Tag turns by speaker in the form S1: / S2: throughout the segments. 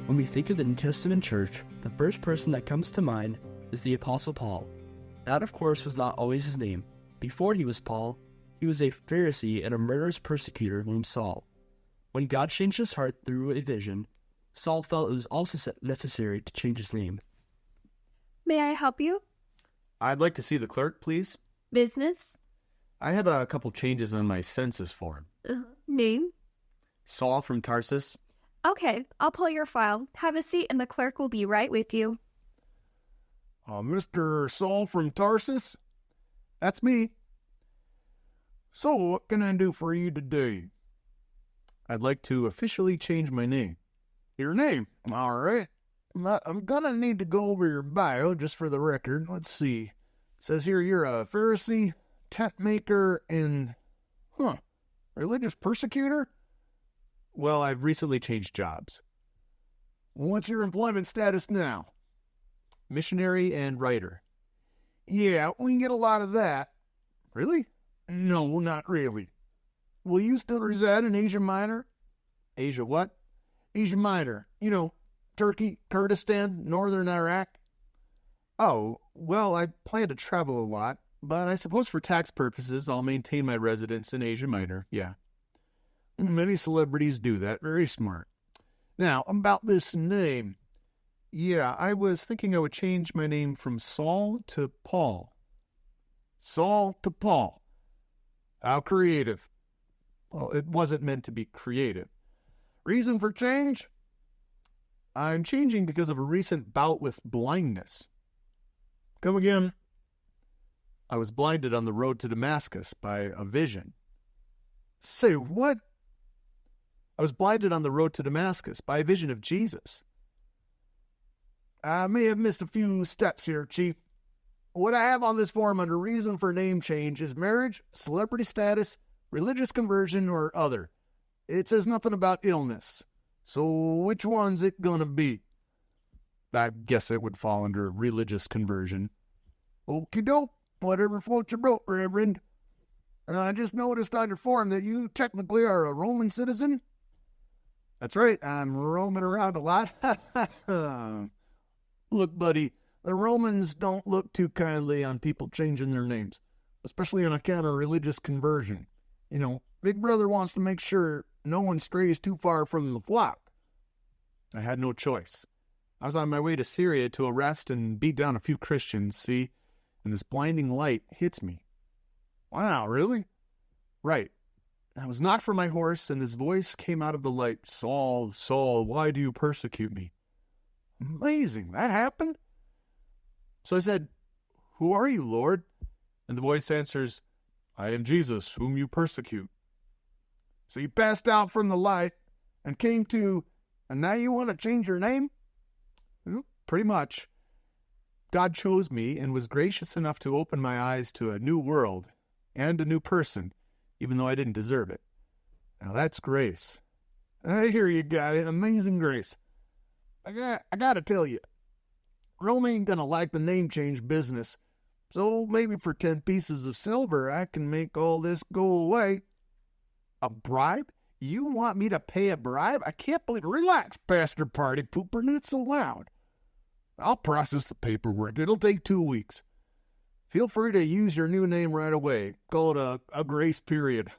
S1: When we think of the New Testament church, the first person that comes to mind is the Apostle Paul. That, of course, was not always his name. Before he was Paul, he was a Pharisee and a murderous persecutor named Saul. When God changed his heart through a vision, Saul felt it was also necessary to change his name.
S2: May I help you?
S3: I'd like to see the clerk, please.
S2: Business?
S3: I had a couple changes on my census form.
S2: Name?
S3: Saul from Tarsus.
S2: Okay, I'll pull your file. Have a seat and the clerk will be right with you.
S4: Mr. Saul from Tarsus? That's me. So, what can I do for you today?
S3: I'd like to officially change my name.
S4: Your name? All right. I'm gonna need to go over your bio just for the record. Let's see. It says here you're a Pharisee, tent maker, and... religious persecutor?
S3: Well, I've recently changed jobs.
S4: What's your employment status now?
S3: Missionary and writer.
S4: Yeah, we can get a lot of that.
S3: Really?
S4: No, not really. Will you still reside in Asia Minor?
S3: Asia what?
S4: Asia Minor. You know, Turkey, Kurdistan, northern Iraq.
S3: Oh, well, I plan to travel a lot, but I suppose for tax purposes I'll maintain my residence in Asia Minor, yeah.
S4: Many celebrities do that. Very smart. Now, about this name.
S3: Yeah, I was thinking I would change my name from Saul to Paul.
S4: Saul to Paul. How creative.
S3: Well, it wasn't meant to be creative.
S4: Reason for change?
S3: I'm changing because of a recent bout with blindness.
S4: Come again.
S3: I was blinded on the road to Damascus by a vision.
S4: Say what?
S3: I was blinded on the road to Damascus by a vision of Jesus.
S4: I may have missed a few steps here, Chief. What I have on this form under reason for name change is marriage, celebrity status, religious conversion, or other. It says nothing about illness. So which one's it gonna be?
S3: I guess it would fall under religious conversion.
S4: Okie doke. Whatever floats your boat, Reverend. I just noticed on your form that you technically are a Roman citizen.
S3: That's right, I'm roaming around a lot.
S4: Look, buddy, the Romans don't look too kindly on people changing their names, especially on account of religious conversion. You know, Big Brother wants to make sure no one strays too far from the flock.
S3: I had no choice. I was on my way to Syria to arrest and beat down a few Christians, see, and this blinding light hits me.
S4: Wow, really?
S3: Right. I was knocked from my horse, and this voice came out of the light. Saul, Saul, why do you persecute me?
S4: Amazing. That happened?
S3: So I said, who are you, Lord? And the voice answers, I am Jesus, whom you persecute.
S4: So you passed out from the light and came to, and now you want to change your name?
S3: Well, pretty much. God chose me and was gracious enough to open my eyes to a new world and a new person, even though I didn't deserve it. Now that's grace.
S4: I hear you, guy. Amazing grace. I gotta tell you, Rome ain't gonna like the name change business. So maybe for 10 pieces of silver, I can make all this go away.
S3: A bribe? You want me to pay a bribe? I can't believe it.
S4: Relax, Pastor Party Pooper, not so loud. I'll process the paperwork. It'll take 2 weeks. Feel free to use your new name right away. Call it a grace period.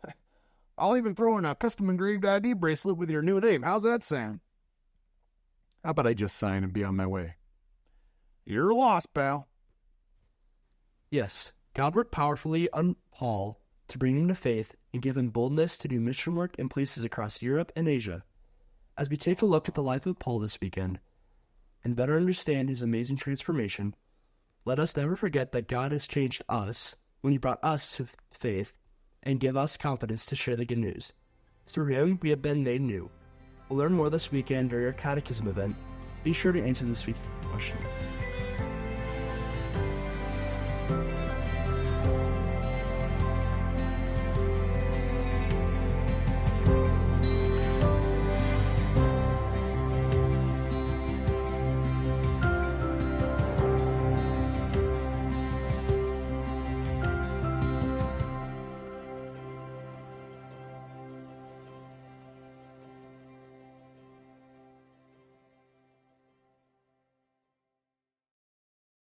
S4: I'll even throw in a custom-engraved ID bracelet with your new name. How's that sound?
S3: How about I just sign and be on my way?
S4: You're lost, pal.
S1: Yes, God worked powerfully on Paul to bring him to faith and give him boldness to do mission work in places across Europe and Asia. As we take a look at the life of Paul this weekend and better understand his amazing transformation, let us never forget that God has changed us when he brought us to faith and give us confidence to share the good news. Through him, we have been made new. We'll learn more this weekend during our catechism event. Be sure to answer this week's question.